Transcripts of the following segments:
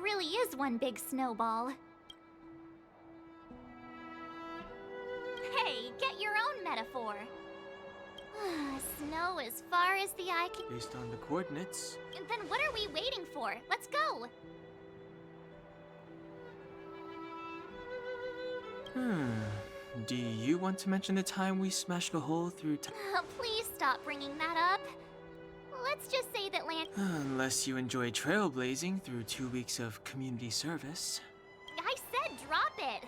really is one big snowball. Hey, get your own metaphor. Snow as far as the eye can... Based on the coordinates. Then what are we waiting for? Let's go! Do you want to mention the time we smashed a hole through time? Please stop bringing that up. Let's just say that Unless you enjoy trailblazing through 2 weeks of community service. I said drop it!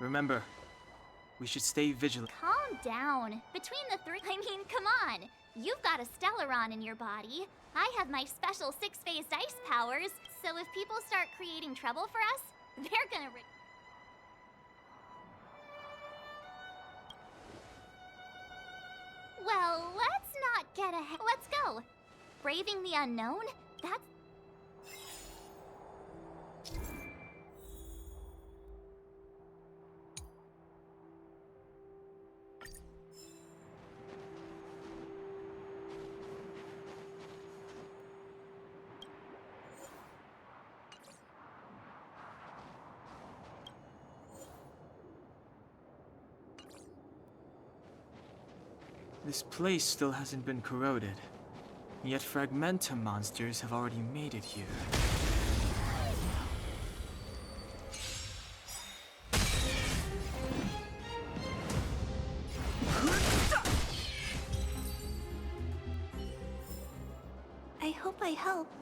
Remember, we should stay vigilant. Calm down. Between the three... I mean, come on! You've got a Stellaron in your body. I have my special 6-phased ice powers. So if people start creating trouble for us, they're gonna... Well, let's not get ahead. Let's go. Braving the unknown? That's... This place still hasn't been corroded, yet fragmentum monsters have already made it here. I hope I helped.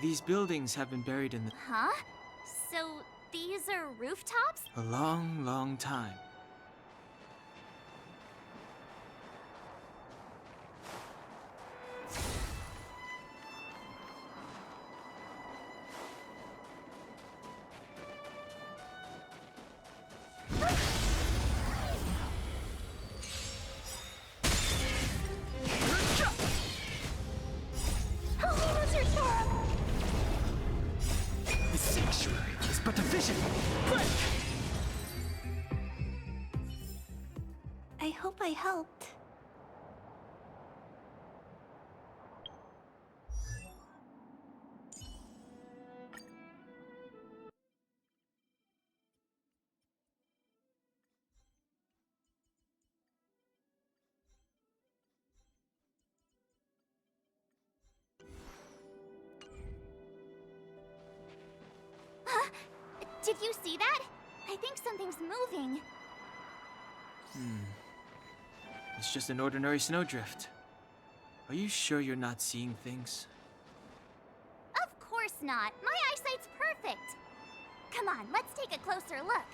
These buildings have been buried in the... Huh? So these are rooftops? a long, long time. The sanctuary is but a vision. Break! I hope I helped. Did you see that? I think something's moving. It's just an ordinary snowdrift. Are you sure you're not seeing things? Of course not. My eyesight's perfect. Come on, let's take a closer look.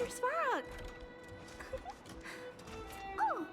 Mr. Svarog! Oh!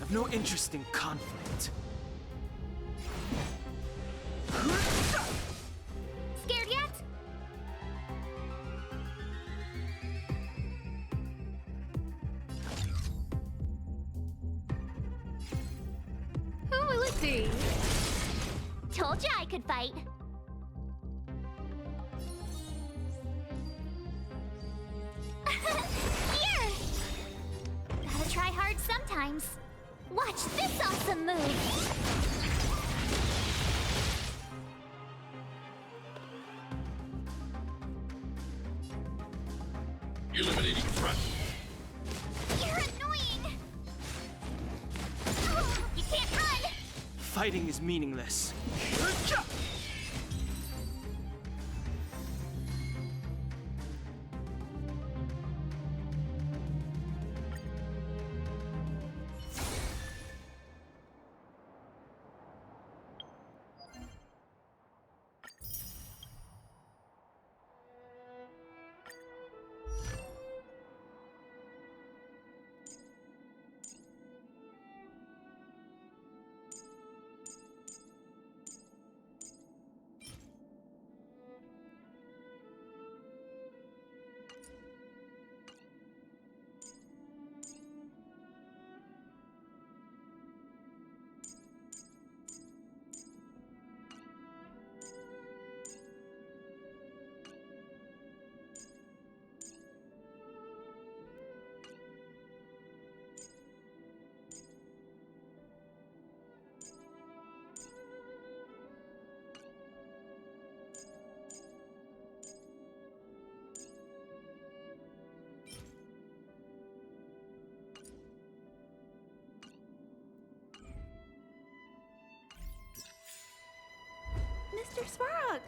I've no interest in conflict. Scared yet? Who will it be? Told ya I could fight. Here! Gotta try hard sometimes. Watch this awesome move! Eliminating threat. You're annoying! Oh, you can't run! Fighting is meaningless. Mr. Svarog!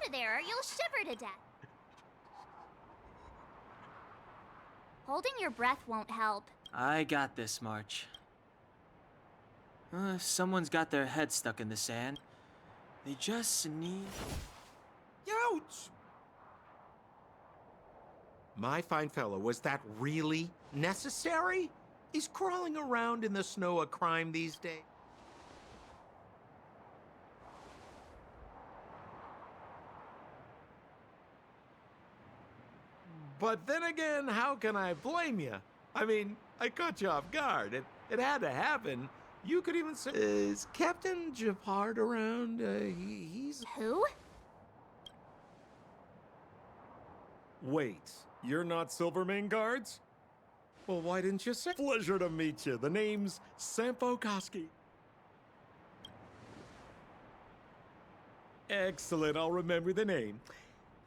of there or you'll shiver to death. Holding your breath won't help. I got this, March. If someone's got their head stuck in the sand, they just need... Ouch! My fine fellow, was that really necessary? Is crawling around in the snow a crime these days? But then again, how can I blame you? I mean, I caught you off guard. It had to happen. You could even say, is Captain Gepard around? He's... Who? Wait, you're not Silvermane Guards? Well, why didn't you say? Pleasure to meet you. The name's Sampo. Excellent, I'll remember the name.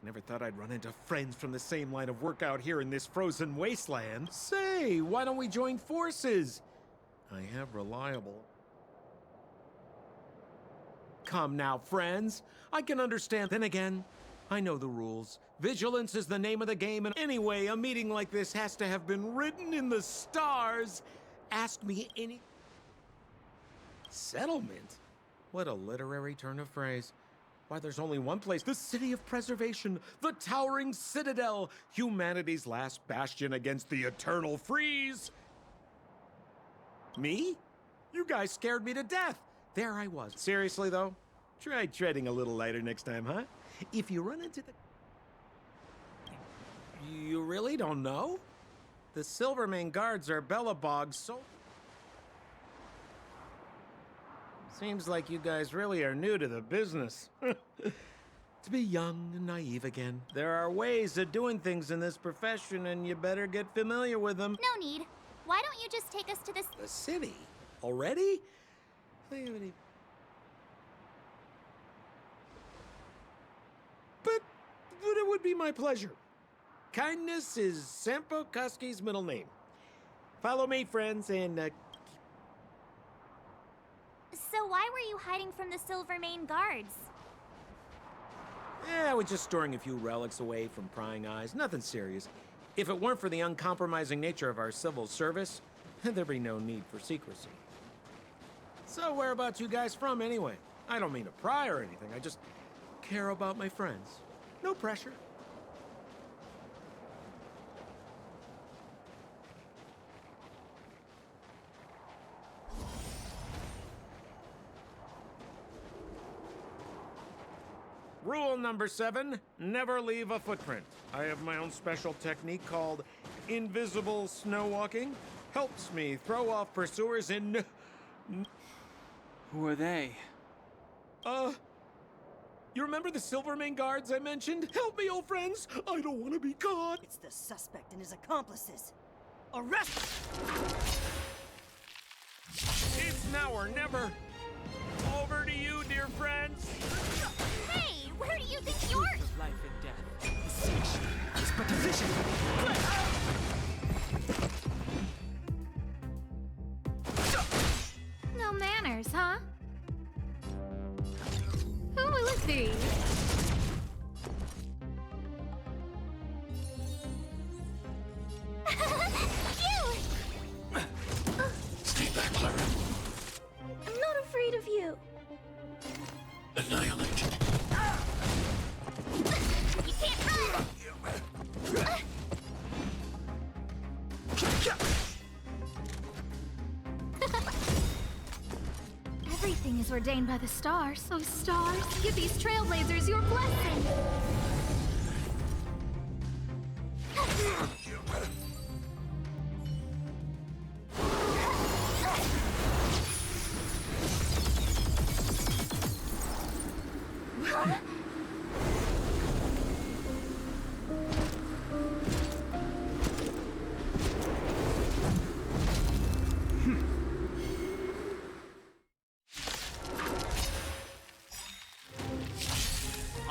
Never thought I'd run into friends from the same line of work out here in this frozen wasteland. Say, why don't we join forces? I have reliable... Come now, friends. I can understand. Then again, I know the rules. Vigilance is the name of the game, and anyway, a meeting like this has to have been written in the stars. Ask me any... Settlement? What a literary turn of phrase. Why, there's only one place. The City of Preservation, the towering citadel, humanity's last bastion against the eternal freeze. Me? You guys scared me to death. There I was. Seriously, though? Try treading a little lighter next time, huh? If you run into the... You really don't know? The Silvermane Guards are Bellabog's so... Seems like you guys really are new to the business. To be young and naive again. There are ways of doing things in this profession, and you better get familiar with them. No need. Why don't you just take us to this... The city? Already? I haven't even... But it would be my pleasure. Kindness is Sampo Koski's middle name. Follow me, friends, and So why were you hiding from the Silvermane Guards? I was just storing a few relics away from prying eyes. Nothing serious. If it weren't for the uncompromising nature of our civil service, there'd be no need for secrecy. So whereabouts you guys from, anyway? I don't mean to pry or anything. I just care about my friends. No pressure. Rule number 7, never leave a footprint. I have my own special technique called invisible snow walking. Helps me throw off pursuers in... Who are they? You remember the Silvermane Guards I mentioned? Help me, old friends! I don't want to be caught! It's the suspect and his accomplices. Arrest! It's now or never! Over to you, dear friends! Hey, where do you think you're... Of life and death. It's but a vision. No manners, huh? Who will it be? Stay back, Clara. I'm not afraid of you. Annihilate. You can't run! Everything is ordained by the stars. Oh, stars, give these trailblazers your blessing.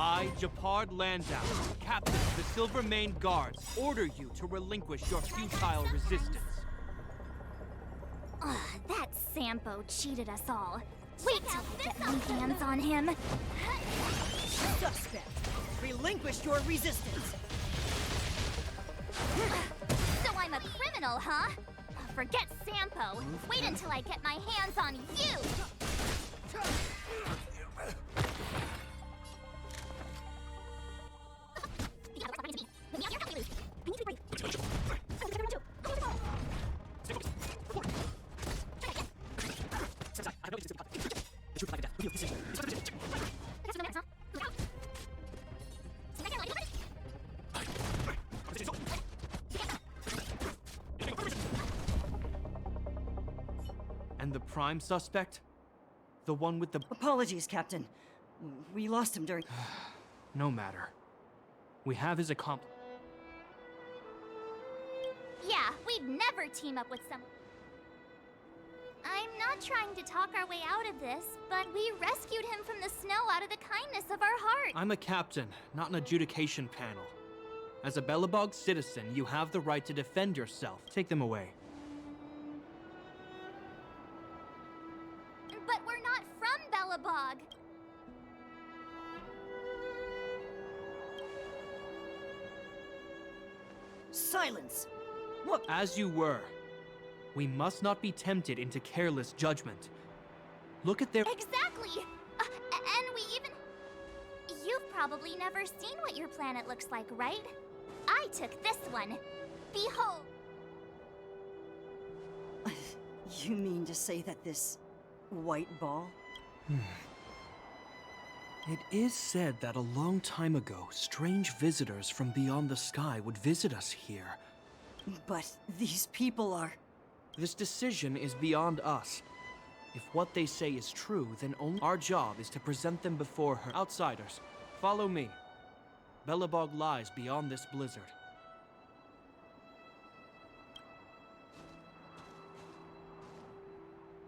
I, Gepard Landau, captain of the Silvermane Guards, order you to relinquish your futile resistance. Ugh, that Sampo cheated us all. Wait till I get my hands on him. Suspect. Relinquish your resistance. So I'm a criminal, huh? Forget Sampo. Wait until I get my hands on you! And the prime suspect? The one with the... Apologies, Captain. We lost him during... No matter. We have his accomplice. Yeah, we'd never team up with some... I'm not trying to talk our way out of this, but we rescued him from the snow out of the kindness of our heart. I'm a captain, not an adjudication panel. As a Belobog citizen, you have the right to defend yourself. Take them away. But we're not from Belobog. Silence! What? As you were. We must not be tempted into careless judgment. Look at their... Exactly! And we even... You've probably never seen what your planet looks like, right? I took this one. Behold! You mean to say that this white ball? It is said that a long time ago, strange visitors from beyond the sky would visit us here. But these people are... This decision is beyond us. If what they say is true, then only our job is to present them before her. Outsiders, follow me. Belobog lies beyond this blizzard.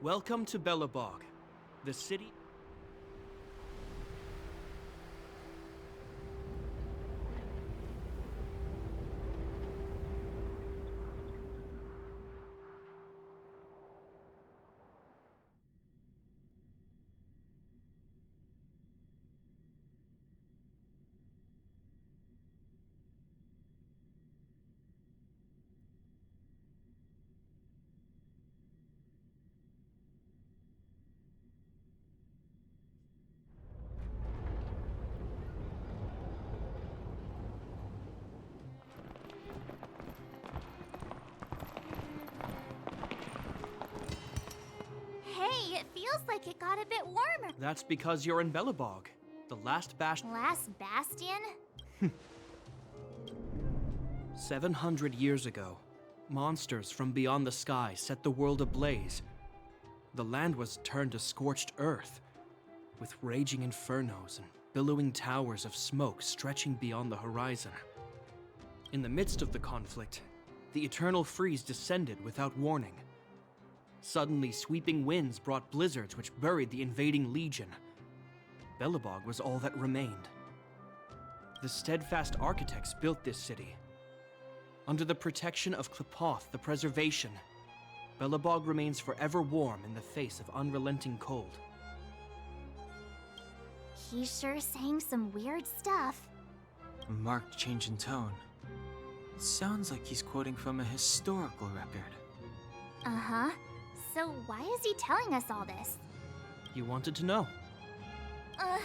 Welcome to Belobog, the city... Hey, it feels like it got a bit warmer. That's because you're in Belobog, the last bastion. Last bastion? 700 years ago, monsters from beyond the sky set the world ablaze. The land was turned to scorched earth, with raging infernos and billowing towers of smoke stretching beyond the horizon. In the midst of the conflict, the eternal freeze descended without warning. Suddenly, sweeping winds brought blizzards which buried the invading legion. Belobog was all that remained. The steadfast architects built this city. Under the protection of Klepoth, the preservation, Belobog remains forever warm in the face of unrelenting cold. He's sure saying some weird stuff. A marked change in tone. It sounds like he's quoting from a historical record. Uh-huh. So why is he telling us all this? You wanted to know. Uh...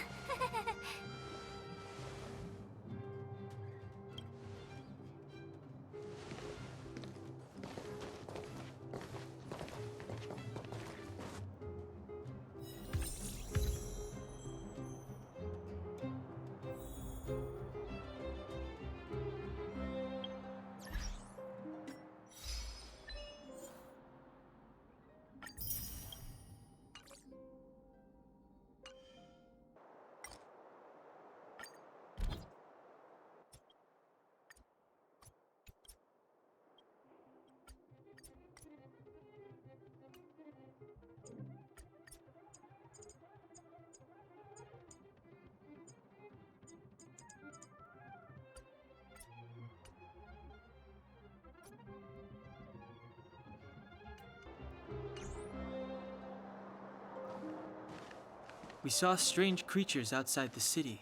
We saw strange creatures outside the city.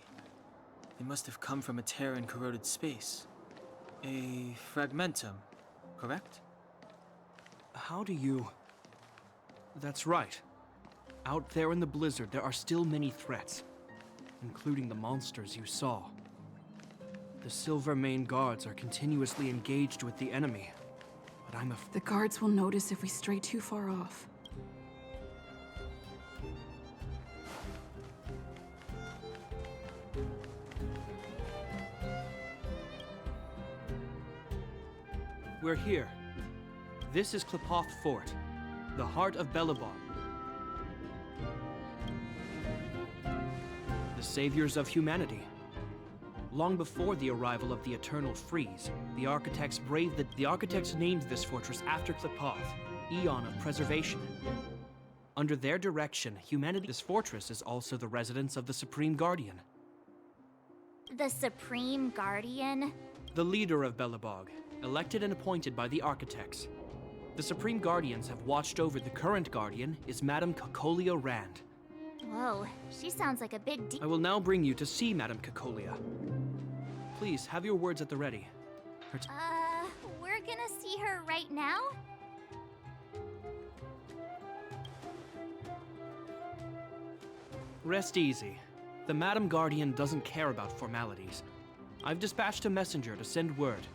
They must have come from a tear in corroded space. A fragmentum, correct? How do you... That's right. Out there in the blizzard, there are still many threats, including the monsters you saw. The Silver Mane guards are continuously engaged with the enemy, but I'm afraid... The guards will notice if we stray too far off. We're here. This is Klepoth Fort, the heart of Belobog. The saviors of humanity. Long before the arrival of the Eternal Freeze, the architects named this fortress after Klepoth, Eon of Preservation. Under their direction, this fortress is also the residence of the Supreme Guardian. The Supreme Guardian? The leader of Belobog, elected and appointed by the architects. The Supreme Guardians have watched over the current Guardian is Madame Kokolii Rand. Whoa, she sounds like a big deal. I will now bring you to see Madame Kokolii. Please, have your words at the ready. We're gonna see her right now? Rest easy. The Madame Guardian doesn't care about formalities. I've dispatched a messenger to send word.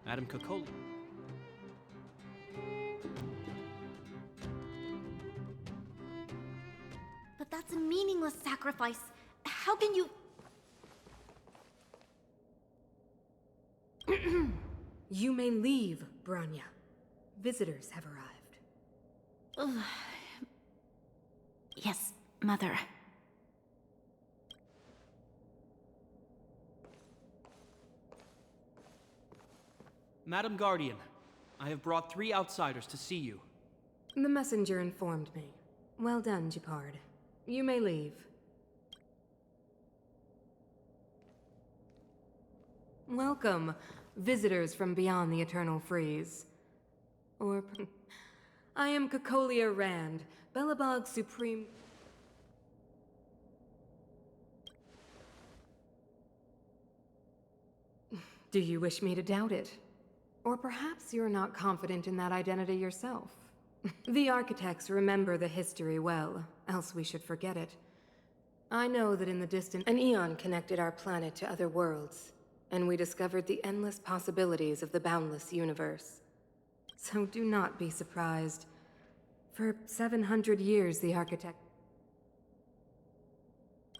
Madame Kokolii. But that's a meaningless sacrifice. How can you... You may leave, Branya. Visitors have arrived. Yes, Mother. Madame Guardian, I have brought 3 outsiders to see you. The messenger informed me. Well done, Gepard. You may leave. Welcome, visitors from beyond the Eternal Freeze. Or... I am Kokolii Rand, Belobog's Supreme... Do you wish me to doubt it? Or perhaps you're not confident in that identity yourself. The architects remember the history well, else we should forget it. I know that in the distant, an eon connected our planet to other worlds, and we discovered the endless possibilities of the boundless universe. So do not be surprised. For 700 years, the architect...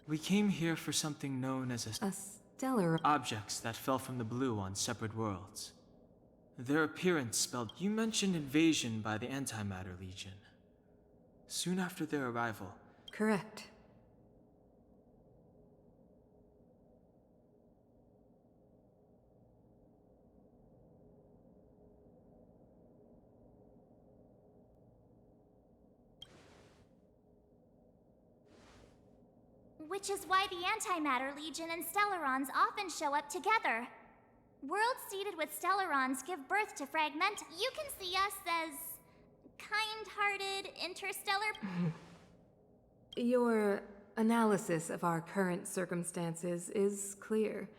We came here for something known as A stellar... objects that fell from the blue on separate worlds. Their appearance spelled... You mentioned invasion by the Antimatter Legion. Soon after their arrival. Correct. Which is why the Antimatter Legion and Stellarons often show up together. Worlds seeded with Stellarons give birth to fragment. You can see us as kind-hearted interstellar... Your analysis of our current circumstances is clear.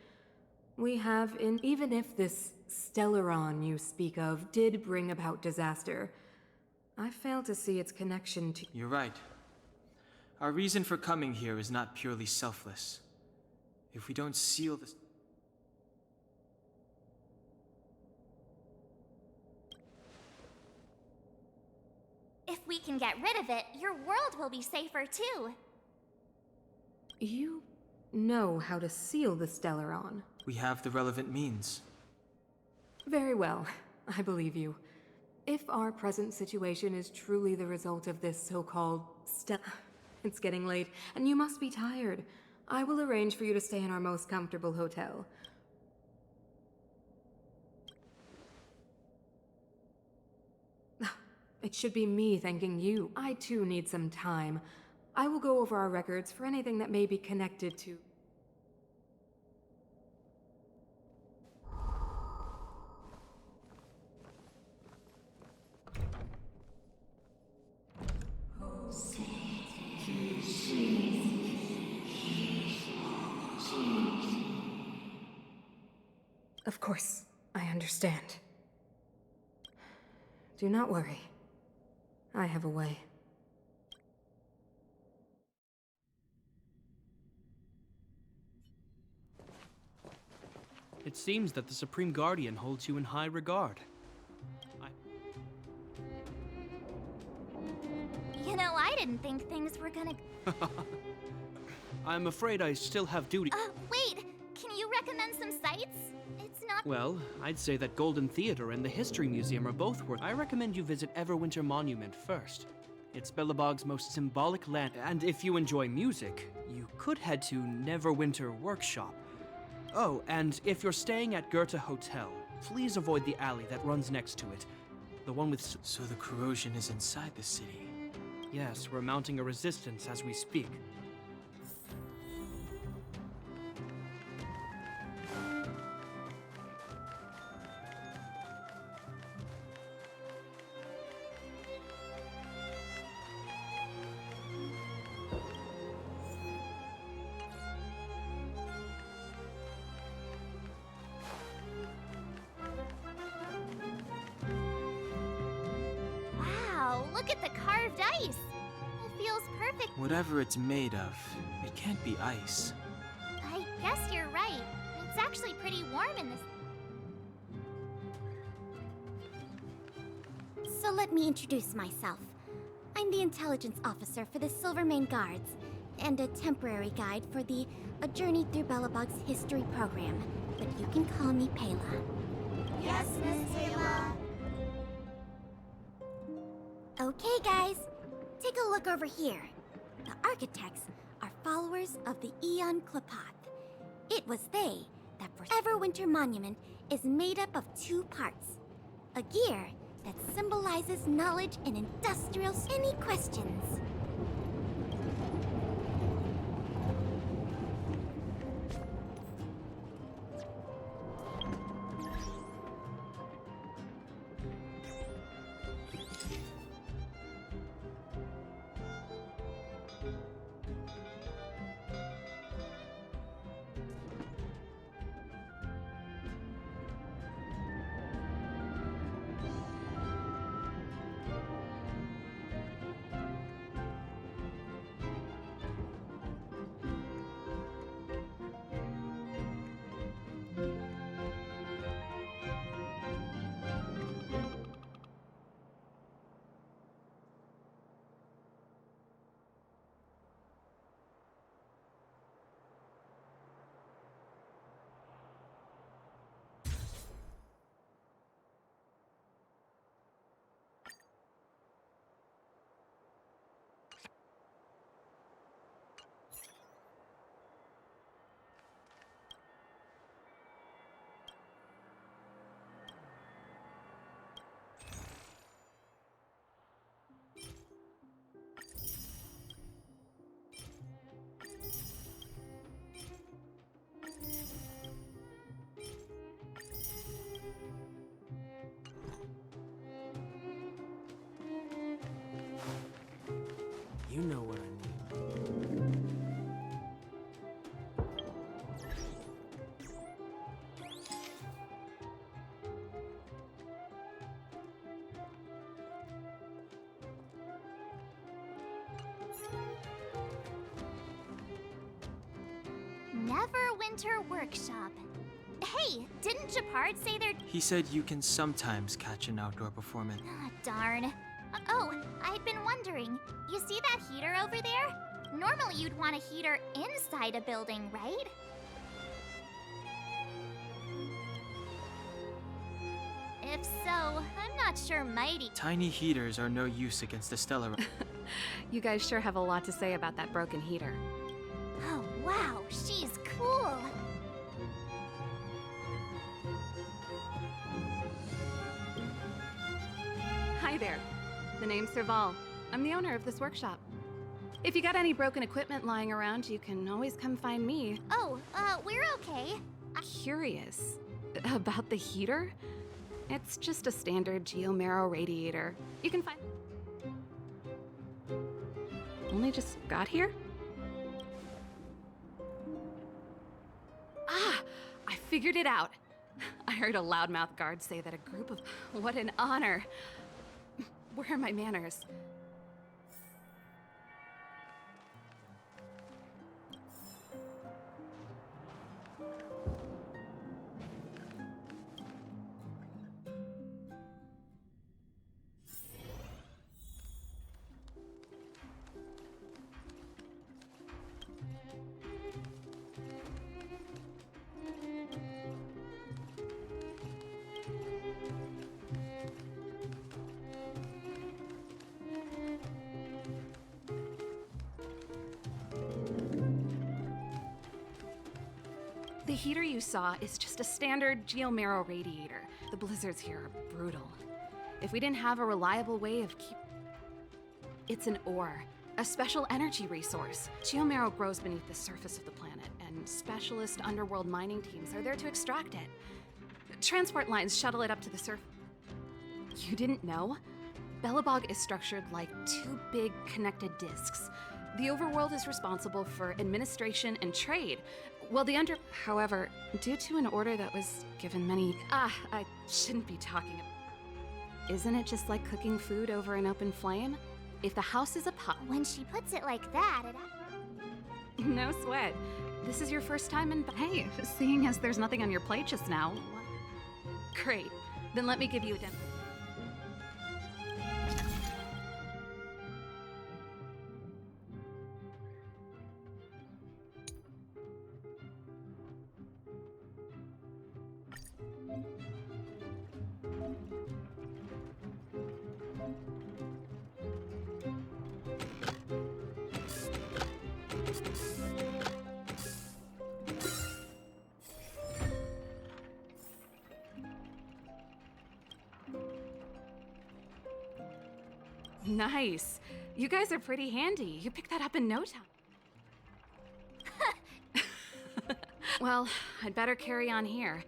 We have even if this Stellaron you speak of did bring about disaster, I fail to see its connection to... You're right. Our reason for coming here is not purely selfless. If we don't seal this... If we can get rid of it, your world will be safer too. You know how to seal the Stellaron. We have the relevant means. Very well. I believe you. If our present situation is truly the result of this so-called It's getting late, and you must be tired. I will arrange for you to stay in our most comfortable hotel. It should be me thanking you. I too need some time. I will go over our records for anything that may be connected to... Of course, I understand. Do not worry. I have a way. It seems that the Supreme Guardian holds you in high regard. You know, I didn't think things were gonna... I'm afraid I still have duty. Wait! Can you recommend some sites? It's not... Well, I'd say that Golden Theater and the History Museum are both worth. I recommend you visit Everwinter Monument first. It's Belobog's most symbolic land, and if you enjoy music, you could head to Neverwinter Workshop. Oh, and if you're staying at Goethe Hotel, please avoid the alley that runs next to it. The one with... So the corrosion is inside the city. Yes, we're mounting a resistance as we speak. Wow, look at the carved ice! It feels perfect. Whatever it's made of, it can't be ice. I guess you're right. It's actually pretty warm in this... So let me introduce myself. I'm the intelligence officer for the Silvermane Guards, and a temporary guide for the A Journey Through Belobog's history program, but you can call me Pela. Yes, Miss Taylor. Okay, guys, take a look over here. The architects are followers of the Aeon Klapoth. It was they that for Everwinter Monument is made up of two parts. A gear that symbolizes knowledge and industrial... Any questions? You know what I need. Neverwinter Workshop. Hey, didn't Gepard say they're... He said you can sometimes catch an outdoor performance. Ah, darn. Oh, I'd been wondering. You see that heater over there? Normally you'd want a heater inside a building, right? If so, I'm not sure Mighty... Tiny heaters are no use against the stellar... You guys sure have a lot to say about that broken heater. Oh, wow, she's cool. Hi there. The name's Serval. I'm the owner of this workshop. If you got any broken equipment lying around, you can always come find me. Oh, we're okay. Curious about the heater? It's just a standard geomarrow radiator. You can find... Only just got here? Ah, I figured it out. I heard a loudmouth guard say that a group of... What an honor. Where are my manners? The heater you saw is just a standard geomarrow radiator. The blizzards here are brutal. If we didn't have a reliable way of It's an ore, a special energy resource. Geomarrow grows beneath the surface of the planet, and specialist underworld mining teams are there to extract it. Transport lines shuttle it up to the surface. You didn't know? Belobog is structured like two big connected disks. The overworld is responsible for administration and trade, while However, due to an order that was given many... I shouldn't be talking about... Isn't it just like cooking food over an open flame? If the house is a pot... When she puts it like that, it... No sweat. This is your first time in... Hey, seeing as there's nothing on your plate just now... Great. Then let me give you a demo. Nice. You guys are pretty handy. You picked that up in no time. Well, I'd better carry on here.